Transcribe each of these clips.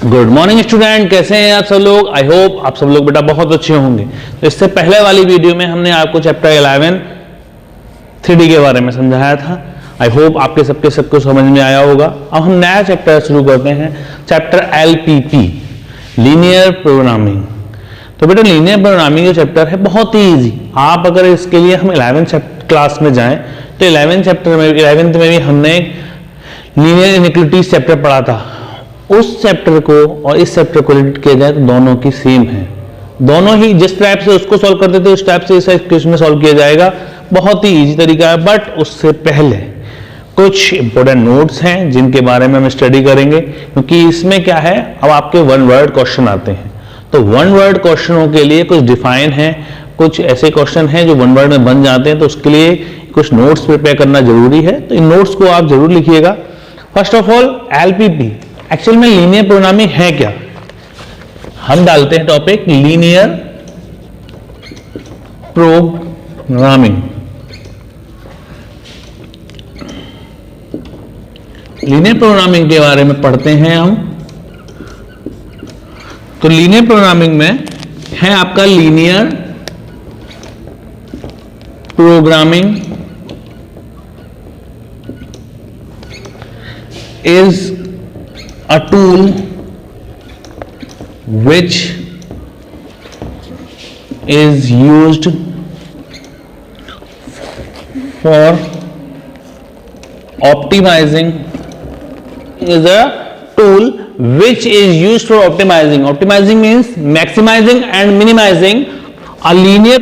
Good morning student, कैसे हैं आप सब लोग। आई होप आप सब लोग बेटा बहुत अच्छे होंगे। तो इससे पहले वाली वीडियो में हमने आपको चैप्टर 11 3D के बारे में समझाया था। आई होप आपके सबको समझ में आया होगा। अब हम नया चैप्टर शुरू करते हैं, चैप्टर LPP, लीनियर प्रोग्रामिंग। तो बेटा लीनियर प्रोग्रामिंग जो चैप्टर है बहुत ही ईजी। आप अगर इसके लिए हम 11th क्लास में जाएं तो 11th में भी हमने लीनियर इनइक्वालिटीज चैप्टर पढ़ा था। उस चैप्टर को और इस चैप्टर को रिलेट किया जाए तो दोनों की सेम है। दोनों ही जिस टाइप से उसको सॉल्व करते थे उस टाइप से इस क्वेश्चन में सॉल्व किया जाएगा। बहुत ही इजी तरीका है। बट उससे पहले कुछ इंपॉर्टेंट नोट्स हैं जिनके बारे में हम स्टडी करेंगे, क्योंकि इसमें क्या है, अब आपके वन वर्ड क्वेश्चन आते हैं। तो वन वर्ड क्वेश्चनों के लिए कुछ डिफाइन है, कुछ ऐसे क्वेश्चन हैं जो वन वर्ड में बन जाते हैं। तो उसके लिए कुछ नोट्स प्रिपेयर करना जरूरी है। तो इन नोट्स को आप जरूर लिखिएगा। First of all LPP actual में लीनियर प्रोग्रामिंग है क्या। हम डालते हैं topic linear programming. Linear programming के बारे में पढ़ते हैं हम। तो लीनियर प्रोग्रामिंग में है आपका linear programming is a tool which is used for optimizing is a tool which is used for optimizing means maximizing and minimizing a linear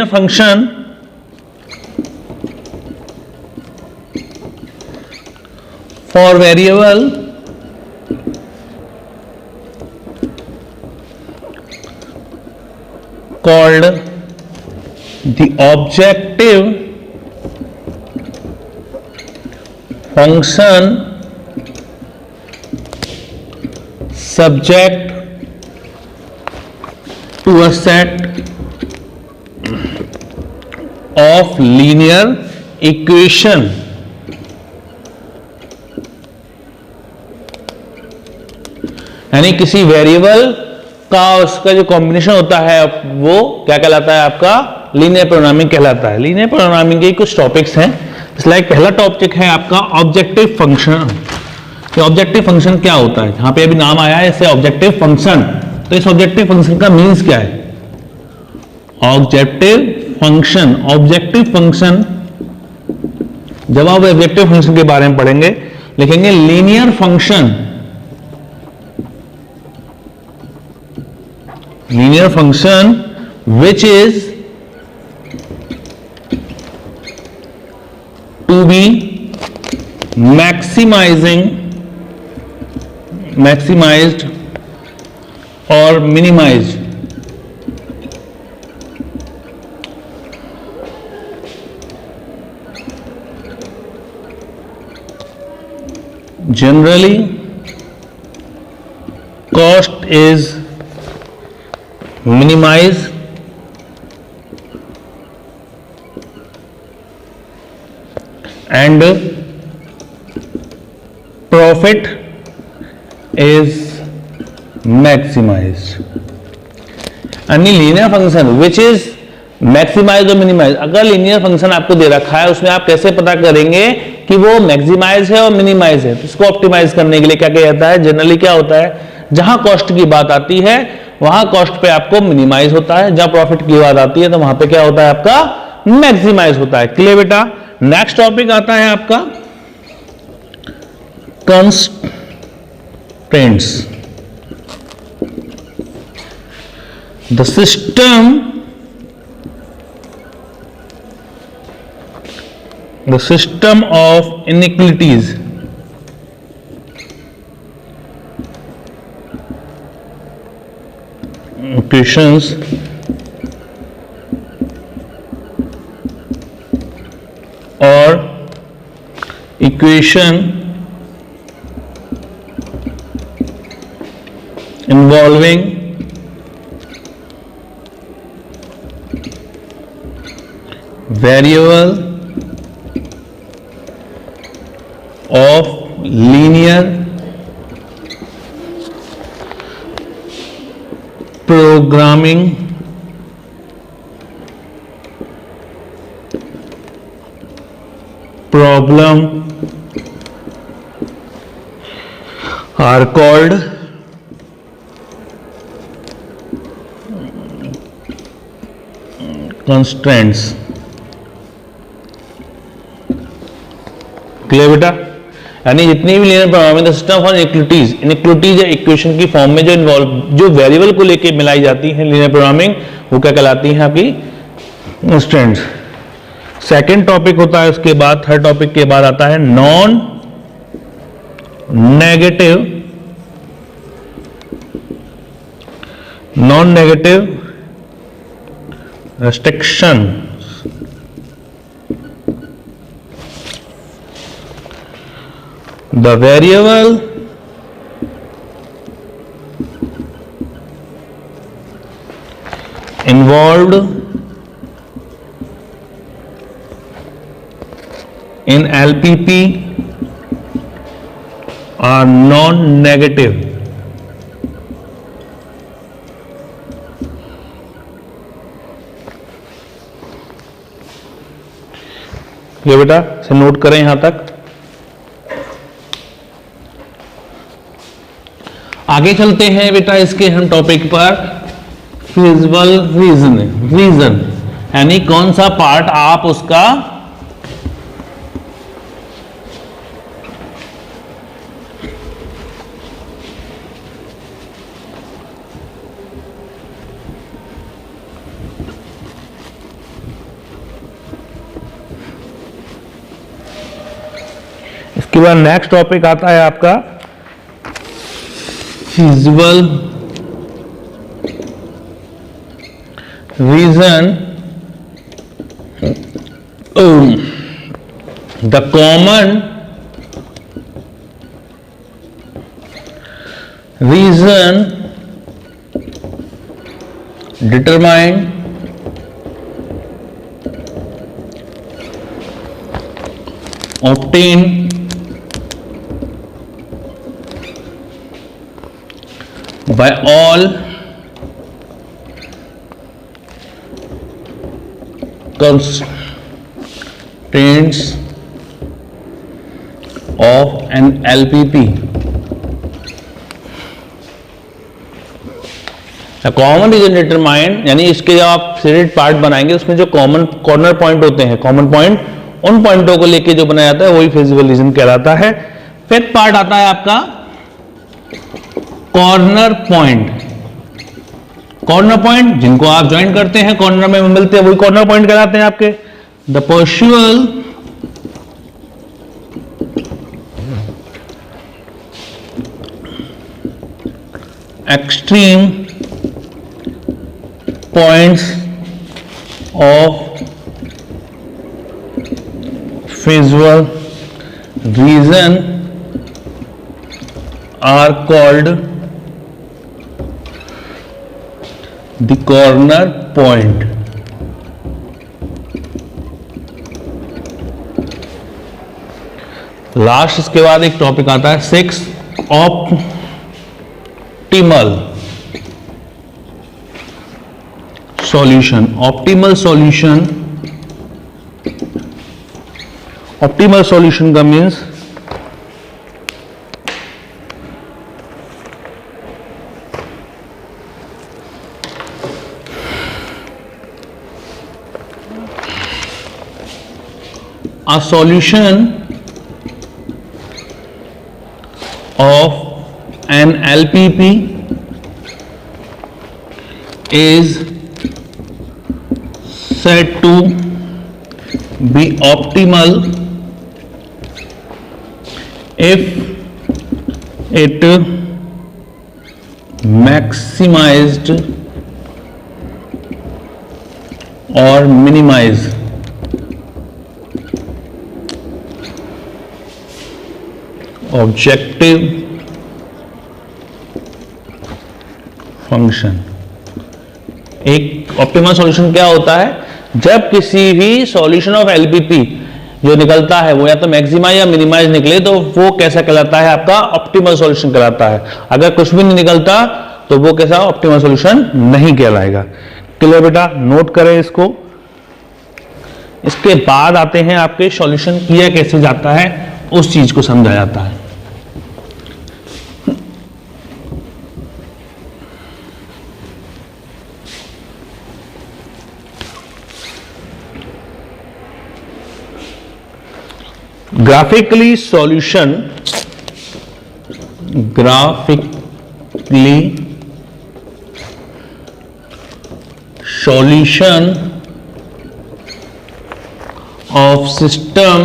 function for variable called the objective function subject to a set of linear equation यानी किसी variable का उसका जो combination होता है वो क्या कहलाता है, आपका लीनियर प्रोग्रामिंग कहलाता है। लीनियर प्रोग्रामिंग के कुछ टॉपिक्स हैं। लाइक पहला टॉपिक है आपका ऑब्जेक्टिव फंक्शन। ये ऑब्जेक्टिव फंक्शन क्या होता है, यहां पे अभी नाम आया है इससे ऑब्जेक्टिव फंक्शन। तो इस ऑब्जेक्टिव फंक्शन का मीन्स क्या है। ऑब्जेक्टिव फंक्शन जब आप ऑब्जेक्टिव फंक्शन के बारे में पढ़ेंगे लिखेंगे linear function which is to be maximized or minimized generally cost is minimize and profit is maximized। यानी linear function which is maximize और मिनिमाइज। अगर लीनियर फंक्शन आपको दे रखा है उसमें आप कैसे पता करेंगे कि वो मैक्सिमाइज है और मिनिमाइज है। तो इसको ऑप्टिमाइज करने के लिए क्या किया जाता है, जनरली क्या होता है, जहां कॉस्ट की बात आती है वहां कॉस्ट पे आपको मिनिमाइज होता है, जहां प्रॉफिट की बात आती है तो वहां पे क्या होता है, आपका मैक्सिमाइज होता है। क्लियर बेटा। नेक्स्ट टॉपिक आता है आपका constraints. The system of inequalities equations or equation involving variable of linear programming problem are called constraints. Clear बेटा? यानी जितनी भी linear programming system for inequalities या इक्वेशन की फॉर्म में जो वेरिएबल को लेके मिलाई जाती है लीनियर प्रोग्रामिंग, वो क्या कहलाती है आपकी कंस्ट्रेंट्स। सेकेंड टॉपिक होता है उसके बाद, थर्ड टॉपिक के बाद आता है non negative restriction। The variable involved in LPP are non-negative। ये बेटा से नोट करें यहां तक। आगे चलते हैं बेटा इसके हम टॉपिक पर, फिजिबल रीजन यानी कौन सा पार्ट आप उसका इसके बाद नेक्स्ट टॉपिक आता है आपका feasible region. The common region determined obtain by all constraints of an LPP। Common region determined यानी इसके जब आप सेलेक्ट पार्ट बनाएंगे उसमें जो कॉमन कॉर्नर पॉइंट होते हैं, कॉमन पॉइंट, उन पॉइंटों को लेके जो बनाया जाता है वही फिजिबल रीजन कहलाता है। फिफ्थ पार्ट आता है आपका कॉर्नर पॉइंट। कॉर्नर पॉइंट जिनको आप ज्वाइन करते हैं, कॉर्नर में मिलते हैं, वही कॉर्नर पॉइंट कहलाते हैं आपके। The perusal extreme points of feasible region are called the corner point। Last इसके बाद एक टॉपिक आता है 6 ऑप्टिमल सॉल्यूशन। ऑप्टिमल सॉल्यूशन का means a solution of an LPP is said to be optimal if it maximized or minimized objective function. एक optimal solution क्या होता है? जब किसी भी सॉल्यूशन ऑफ एलपीपी जो निकलता है वो या तो मैक्सिमाइज या मिनिमाइज निकले तो वो कैसा कहलाता है? आपका ऑप्टिमल सॉल्यूशन कहलाता है। अगर कुछ भी नहीं निकलता तो वो कैसा ऑप्टिमल सॉल्यूशन नहीं कहलाएगा। क्लियर बेटा, नोट करें इसको। इसके बाद आते हैं आपके सॉल्यूशन किया कैसे जाता है, उस चीज को समझा जाता है। Graphically solution, graphically solution of system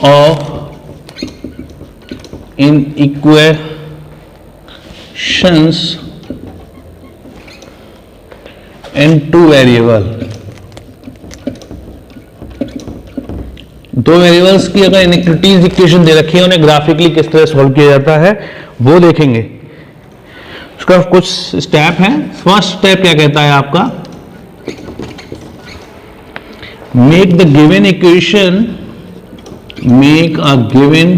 of inequations in two variable, दो वेरिएबल्स की अगर इनइक्वालिटीज इक्वेशन दे रखी है, उन्हें ग्राफिकली किस तरह सॉल्व किया जाता है वो देखेंगे। उसका कुछ स्टेप है। फर्स्ट स्टेप क्या कहता है आपका, make the given equation, make a given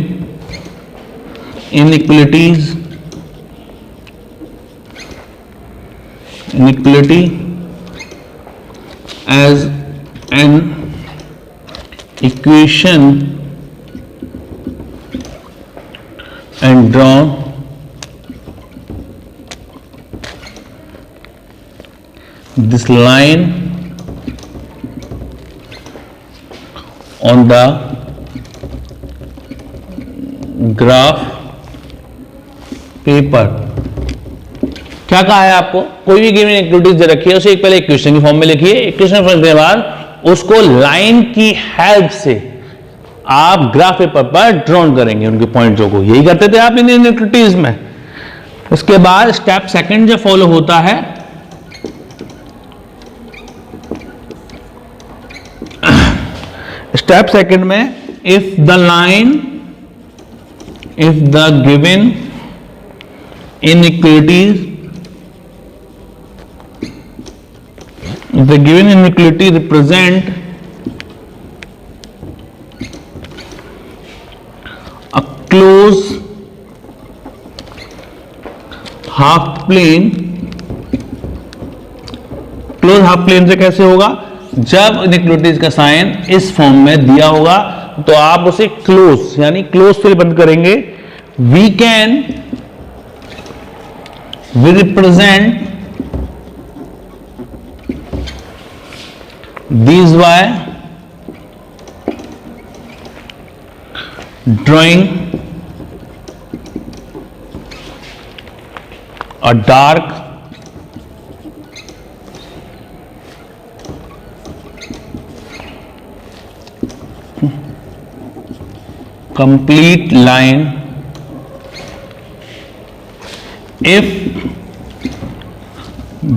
inequality as an equation and draw this line on the graph paper। क्या कहा है आपको, कोई भी गिवन इक्विटीज दे रखी है, उसे एक पहले इक्वेशन के फॉर्म में लिखिए। इक्वेशन फॉर्म के बाद उसको लाइन की हेल्प से आप ग्राफ पेपर पर ड्रॉन करेंगे उनके पॉइंट्स को। यही करते थे आप इन इक्विटीज में। उसके बाद स्टेप सेकंड जो फॉलो होता है, स्टेप सेकंड में if the given inequality represent a closed half plane, close half plane से कैसे होगा, जब इनइक्वालिटीज का साइन इस फॉर्म में दिया होगा तो आप उसे क्लोज यानी क्लोज से बंद करेंगे। We represent these by drawing a dark complete line if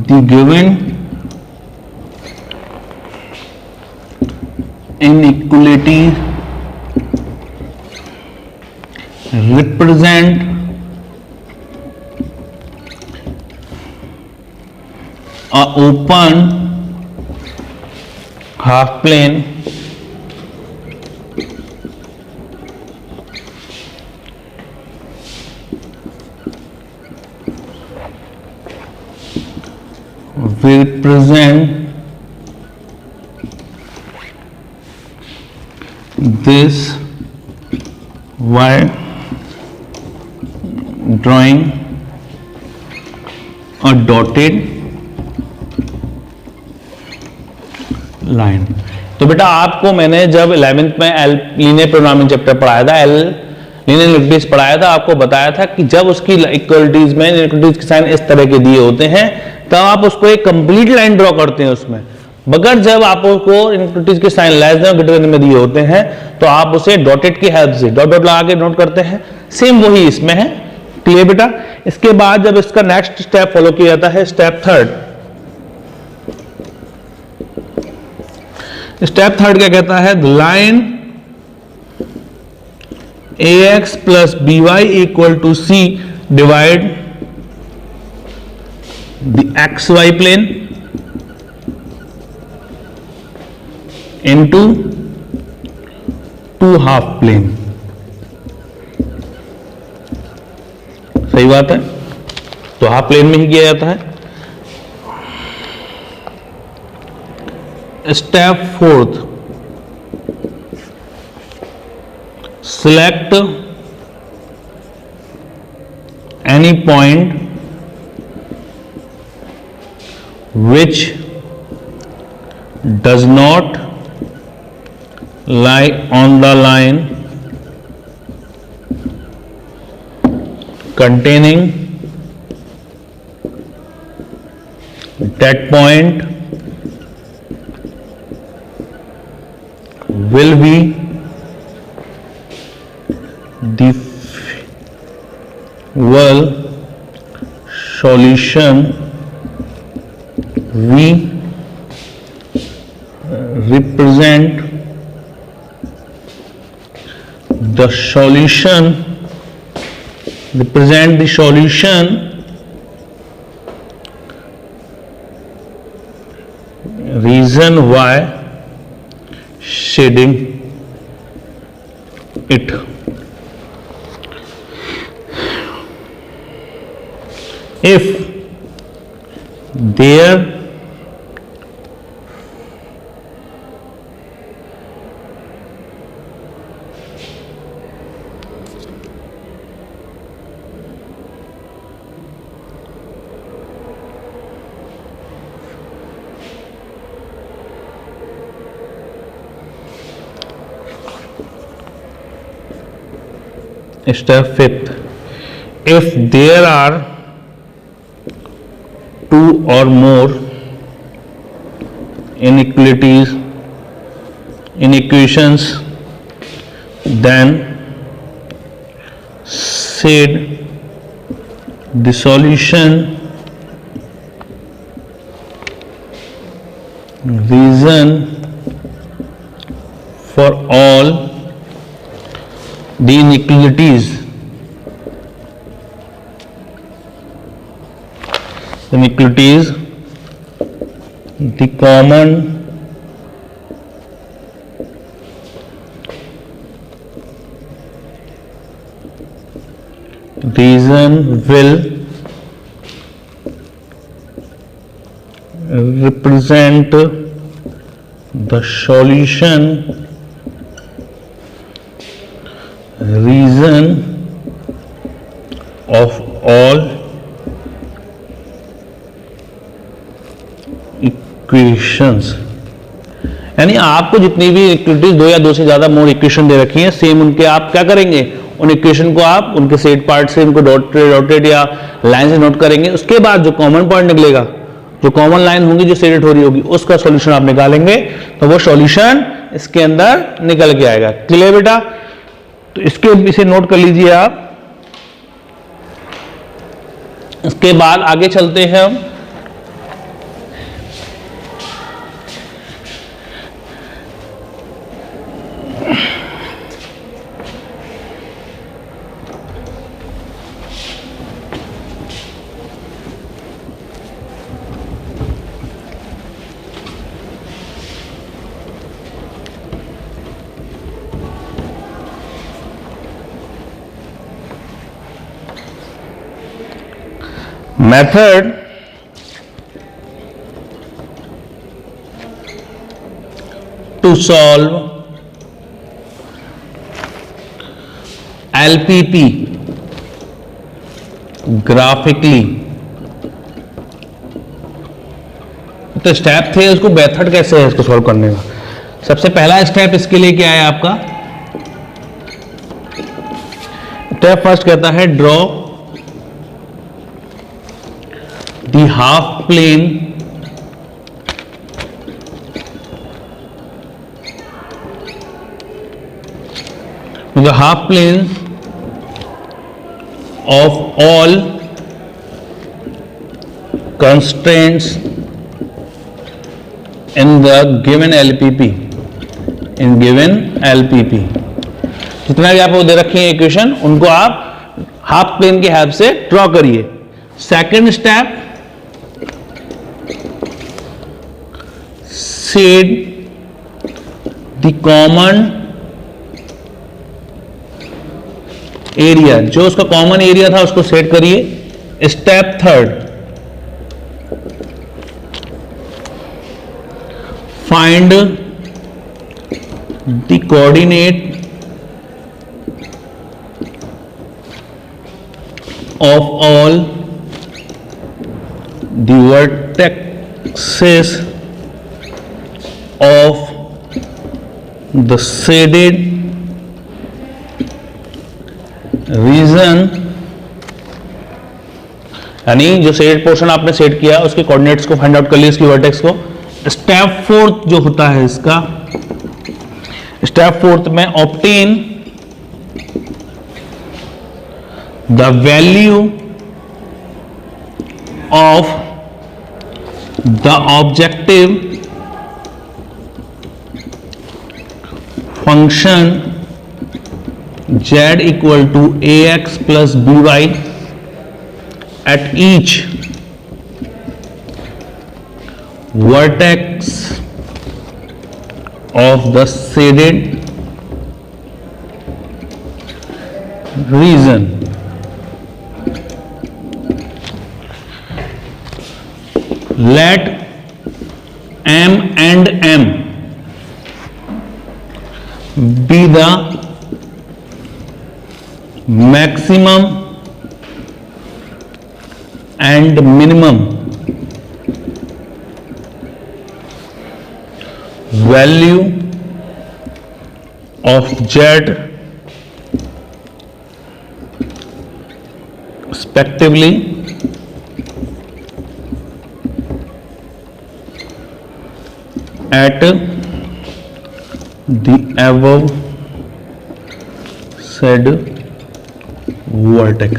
the given inequality represent a open half plane will present this while drawing a dotted line। तो बेटा आपको मैंने जब 11th में लीनियर प्रोग्रामिंग चैप्टर पढ़ाया था, लीनियर इक्विटीज पढ़ाया था, आपको बताया था कि जब उसकी इक्वलिटीज में इक्विटीज के साइन इस तरह के दिए होते हैं तब आप उसको एक कंप्लीट लाइन ड्रॉ करते हैं उसमें। मगर जब आपको इनइक्वालिटीज के साइन लेस देन और ग्रेटर देन में दिए होते हैं तो आप उसे डॉटेड की हेल्प से डॉट डॉट लगा के नोट करते हैं। सेम वही इसमें है। क्लियर बेटा। इसके बाद जब इसका नेक्स्ट स्टेप फॉलो किया जाता है, स्टेप थर्ड। स्टेप थर्ड क्या कहता है, the line ax plus by equal to c divide the xy plane into two half plane। सही बात है, तो हाफ प्लेन में ही किया जाता है। Step fourth, select any point which does not lie on the line containing that point will be the well solution. We represent the solution, reason why shading it. If there Step fifth, if there are two or more inequalities in equations, then said the solution reason for all the inequalities. Inequalities, the common reason will represent the solution reason of all equations. यानी आपको जितनी भी equations, दो या दो से ज्यादा मोर equation दे रखी हैं, सेम उनके आप क्या करेंगे, उन इक्वेशन को आप उनके सेट पार्ट से उनको डॉटेड या लाइन से नोट करेंगे। उसके बाद जो कॉमन पॉइंट निकलेगा, जो कॉमन लाइन होगी जो सेटेड हो रही होगी, उसका सॉल्यूशन आप निकालेंगे, तो वो सॉल्यूशन इसके अंदर निकल के आएगा। क्लियर बेटा? तो इसे नोट कर लीजिए आप। इसके बाद आगे चलते हैं हम। Method to solve LPP graphically। तो स्टेप थे, उसको मेथड कैसे है इसको सॉल्व करने का। सबसे पहला स्टेप इसके लिए क्या है आपका, स्टेप फर्स्ट कहता है draw the half plane the half planes of all constraints in the given LPP, in given LPP। जितना भी आपको दे रखी है इक्वेशन, उनको आप हाफ प्लेन की हेल्प से ड्रॉ करिए। Second step, said the common area, जो उसका कॉमन एरिया था उसको सेट करिए। Step third, find the coordinate of all the vertices of the shaded region, यानी जो शेड पोर्शन आपने सेट किया उसके कोऑर्डिनेट्स को फाइंड आउट कर लिया, इसकी वर्टेक्स को। स्टेप फोर्थ जो होता है इसका, स्टेप फोर्थ में obtain the value of the objective function z equal to ax plus by at each vertex of the shaded region. Let M and M be the maximum and minimum value of Z respectively at the above said vertex.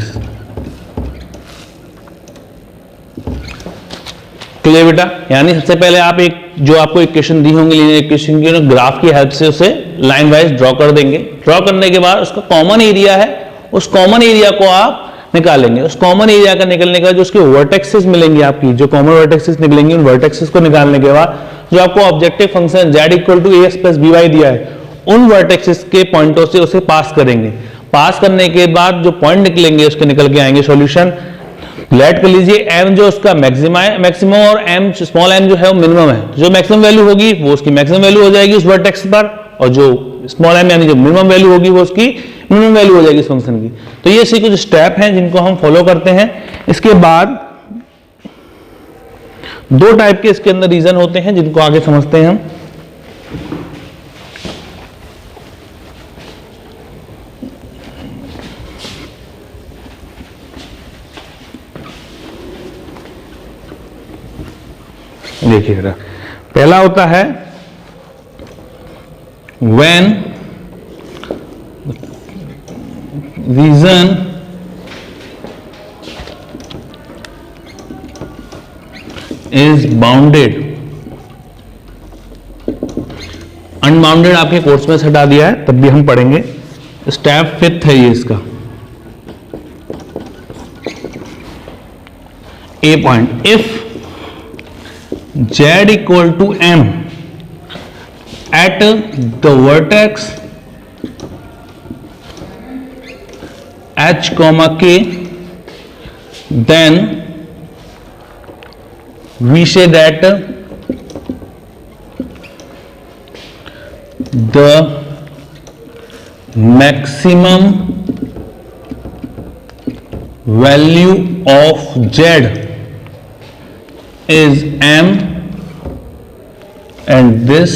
Clear बेटा? यानी सबसे पहले आप एक जो आपको equation दी होंगी, linear equation की, ग्राफ की हेल्प से उसे लाइन वाइज ड्रॉ कर देंगे। ड्रॉ करने के बाद उसका कॉमन एरिया है, उस कॉमन एरिया को आप निकालेंगे। उस कॉमन एरिया का निकलने के बाद जो उसके वर्टेक्सेस मिलेंगे, आपकी जो कॉमन वर्टेक्सेस निकलेंगे, उन वर्टेक्सेस को निकालने के बाद जो आपको objective function z equal to ax plus by दिया है, उन वर्टेक्सेस के पॉइंटों से उसे पास करेंगे। पास करने के बाद जो पॉइंट निकलेंगे उसके निकल के आएंगे सॉल्यूशन। लेट कर लीजिए m जो उसका मैक्सिमम और m स्मॉल m जो है वो मिनिमम है। जो मैक्सिमम वैल्यू होगी वो उसकी मैक्सिमम वैल्यू हो जाएगी उस वर्टेक्स पर, और जो स्मॉल m यानी जो मिनिमम वैल्यू होगी वो उसकी मिनिमम वैल्यू हो जाएगी इस फंक्शन की। तो ये सी कुछ स्टेप हैं जिनको हम फॉलो करते हैं। इसके बाद दो टाइप के इसके अंदर रीजन होते हैं जिनको आगे समझते हैं हम। देखिएगा, पहला होता है when region is bounded, unbounded आपके कोर्स में से हटा दिया है तब भी हम पढ़ेंगे। स्टेप फिफ्थ है ये इसका, A point. If z equal to m at the vertex h comma k, then we say that the maximum value of z is m, and this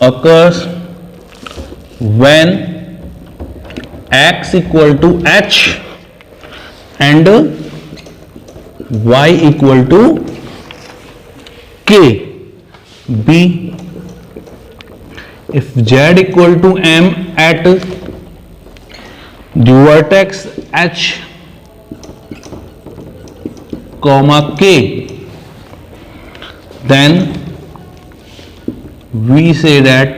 occurs when x equal to h and y equal to k. b, if z equal to m at the vertex h comma k, then we say that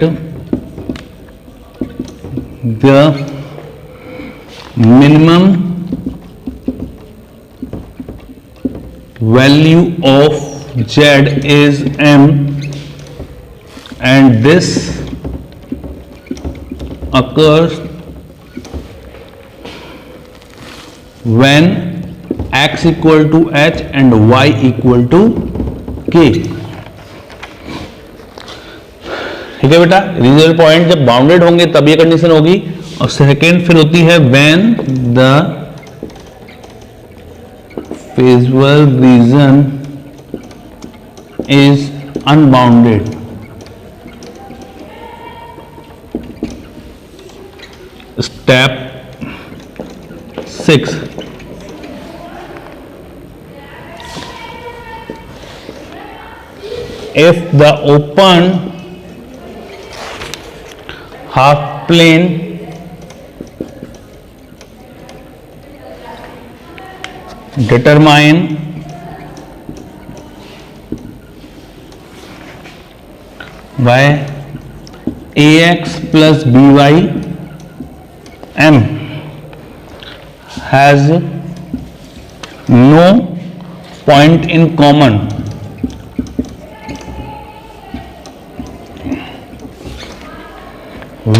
the minimum value of z is m, and this occurs when x equal to h and y equal to k। ठीक है बेटा, regional point जब bounded होंगे तब ये condition होगी। और second फिर होती है when the feasible reason is unbounded. Step 6, if the open half plane determine by ax plus by m has no point in common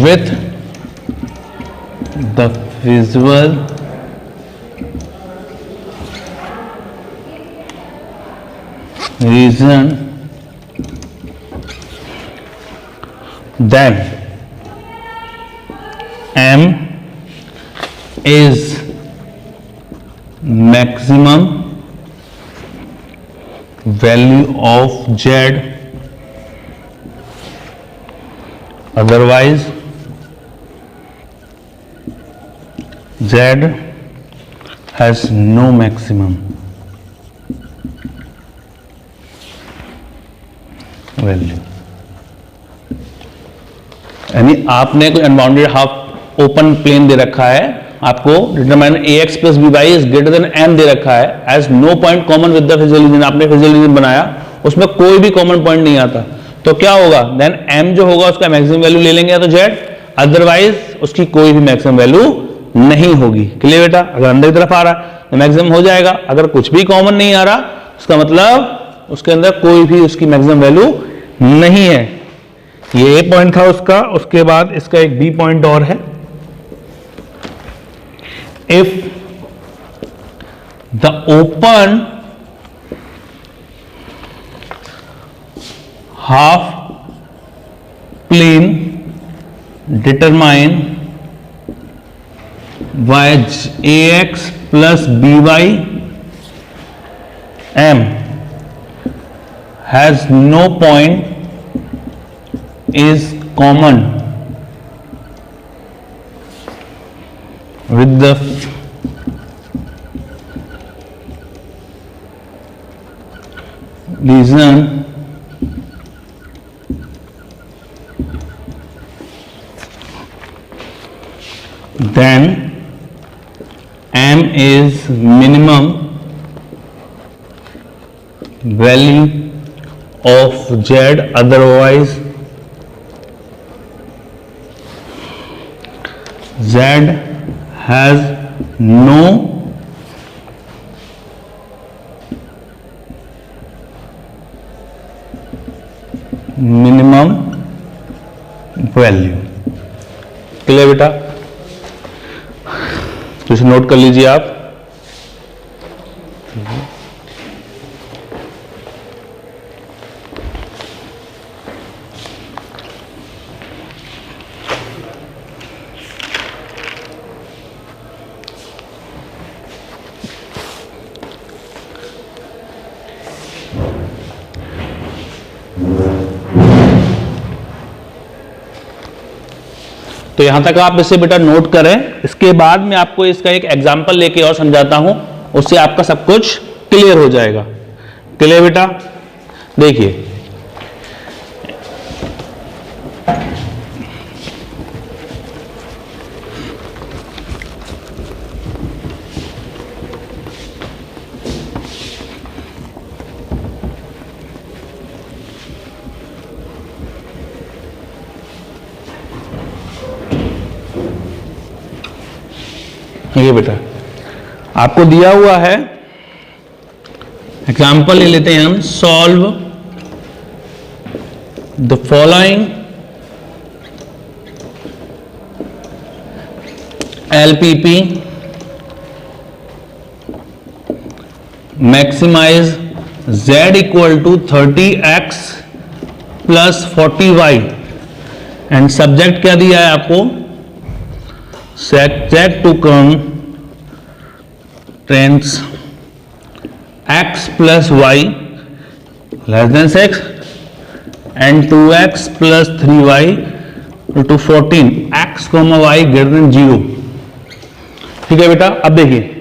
with the visual reason, then m is maximum value of z, otherwise z has no maximum value। यानी आपने कोई unbounded half open plane दे रखा है, आपको determine ax plus by is greater than m दे रखा है, as no point common with the physical region. आपने फिजिकल रीजन बनाया, उसमें कोई भी कॉमन पॉइंट नहीं आता, तो क्या होगा, देन m जो होगा उसका मैक्सिमम वैल्यू ले लेंगे या तो z, अदरवाइज उसकी कोई भी मैक्सिमम वैल्यू नहीं होगी। क्लियर बेटा, अगर अंदर की तरफ आ रहा है तो मैक्सिमम हो जाएगा, अगर कुछ भी कॉमन नहीं आ रहा उसका मतलब उसके अंदर कोई भी उसकी मैक्सिमम वैल्यू नहीं है। ये ए पॉइंट था उसका, उसके बाद इसका एक बी पॉइंट और है। If the open half plane determine by ax plus by m has no point is common with the reason then m is minimum value of z, otherwise z has no minimum value। Clear बेटा, तो इसे note कर लीजिए आप। तो यहां तक आप इसे बेटा नोट करें, इसके बाद मैं आपको इसका एक एग्जांपल लेके और समझाता हूं, उससे आपका सब कुछ क्लियर हो जाएगा। क्लियर बेटा, देखिए ये बेटा आपको दिया हुआ है, एग्जाम्पल ले लेते हैं हम। Solve the following LPP maximize Z equal to 30x plus 40y and subject क्या दिया है आपको, subject to constraints x plus y less than 6 and 2x plus 3y to 14 x, y greater than 0। ठीक है बेटा, अब देखिए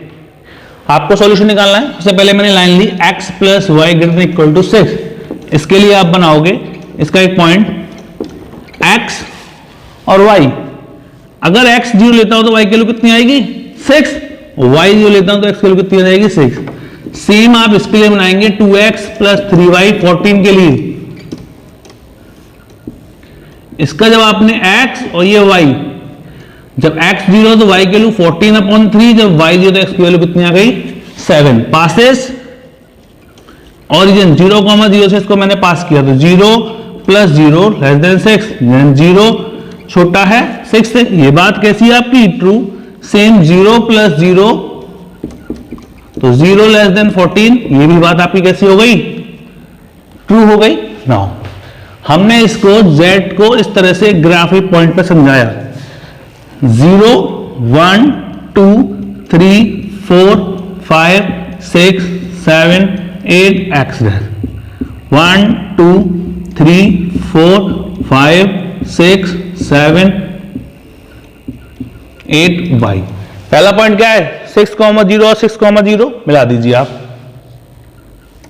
आपको सॉल्यूशन निकालना है। सबसे पहले मैंने लाइन ली x plus y greater than equal to 6। इसके लिए आप बनाओगे इसका एक पॉइंट x और y। अगर x 0 लेता हूं तो y की वैल्यू कितनी आएगी 6, y 0 लेता हूं तो x की वैल्यू कितनी आ जाएगी 6। सेम आप इसके लिए बनाएंगे 2x प्लस 3y 14 के लिए। इसका जब आपने x और ये y, जब x 0 तो y की वैल्यू 14/3, जब y 0 तो x की वैल्यू कितनी आ गई 7। पासेस ओरिजिन 0,0 से इसको मैंने पास किया तो 0 प्लस 0 लेस देन 6, 0 छोटा है 6 से। ये बात कैसी है आपकी, ट्रू। सेम 0 प्लस 0 तो 0 लेस देन 14, ये भी बात आपकी कैसी हो गई, ट्रू हो गई। नाउ हमने इसको z को इस तरह से ग्राफिक पॉइंट पे समझाया, 0 1 2 3 4 5 6 7 8 x 1 2 3 4 5 6 7 8 y। पहला पॉइंट क्या है 6,0 और 6,0 मिला दीजिए आप।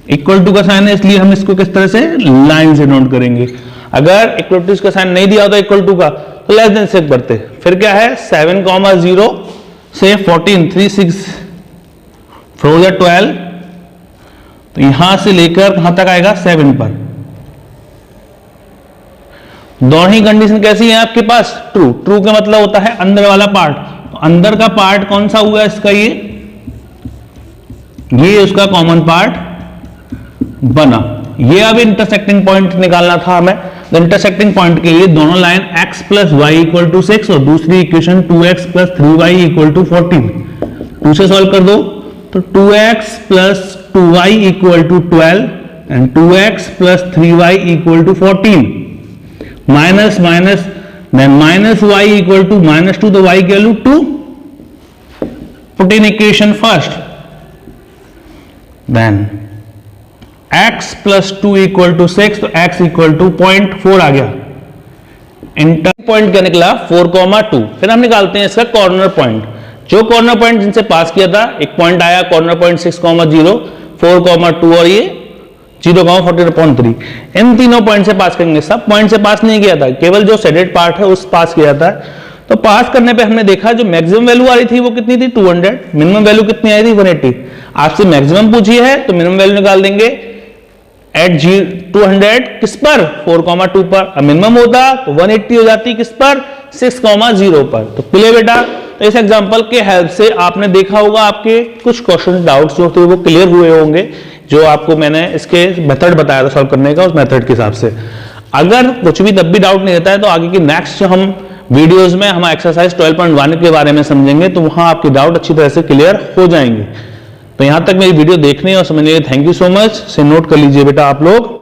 इक्वल टू का साइन है इसलिए हम इसको किस तरह से लाइन से नोट करेंगे। अगर इक्वल टू का साइन नहीं दिया होता इक्वल टू का तो लेस देन से बढ़ते। फिर क्या है 7,0 से 14 3 6 4 12, तो यहां से लेकर कहां तक आएगा 7 पर। दोनों ही कंडीशन कैसी है आपके पास, ट्रू। ट्रू का मतलब होता है अंदर वाला पार्ट। तो अंदर का पार्ट कौन सा हुआ इसका, ये उसका कॉमन पार्ट बना। ये अब इंटरसेक्टिंग पॉइंट निकालना था हमें। इंटरसेक्टिंग पॉइंट के लिए दोनों line x plus y equal to 6 और दूसरी equation 2x plus 3y equal to 14, 2 से सॉल्व कर दो तो 2x plus 2y equal to 12 and 2x plus 3y equal to 14, minus minus then minus y equal to -2, तो y की value 2। Put in equation first, then x plus 2 equal to 6, तो x equal to 0.4 आ गया। Inter point क्या निकला 4,2। फिर हम निकालते हैं इसका कॉर्नर पॉइंट। जो कॉर्नर पॉइंट जिनसे पास किया था, एक पॉइंट आया कॉर्नर पॉइंट 6,0 4,2 और ये 0,14/3। इन तीनों पॉइंट से पास करेंगे। सब पॉइंट से पास नहीं किया था, केवल जो शेडेड पार्ट है उस पास किया था। तो पास करने पे हमने देखा जो मैक्सिमम वैल्यू आ रही थी वो कितनी थी 200, मिनिमम वैल्यू कितनी आई थी 180। आपसे मैक्सिमम पूछी है तो मिनिमम वैल्यू निकाल देंगे एट 200 किस पर 4,2 पर। मिनिमम होता तो 180 हो जाती किस पर 6,0 पर। तो क्लियर बेटा। तो इस एग्जांपल के हेल्प से आपने देखा होगा आपके कुछ क्वेश्चन डाउट्स जो थे वो क्लियर हुए होंगे, जो आपको मैंने इसके मेथड बताया था सॉल्व करने का, उस मेथड के हिसाब से। अगर कुछ भी तब भी डाउट नहीं रहता है तो आगे की नेक्स्ट जो हम वीडियोस में हम एक्सरसाइज 12.1 के बारे में समझेंगे, तो वहां आपके डाउट अच्छी तरह से क्लियर हो जाएंगे। तो यहां तक मेरी वीडियो देखने और समझने के लिए थैंक यू सो मच। से नोट कर लीजिए बेटा आप लोग।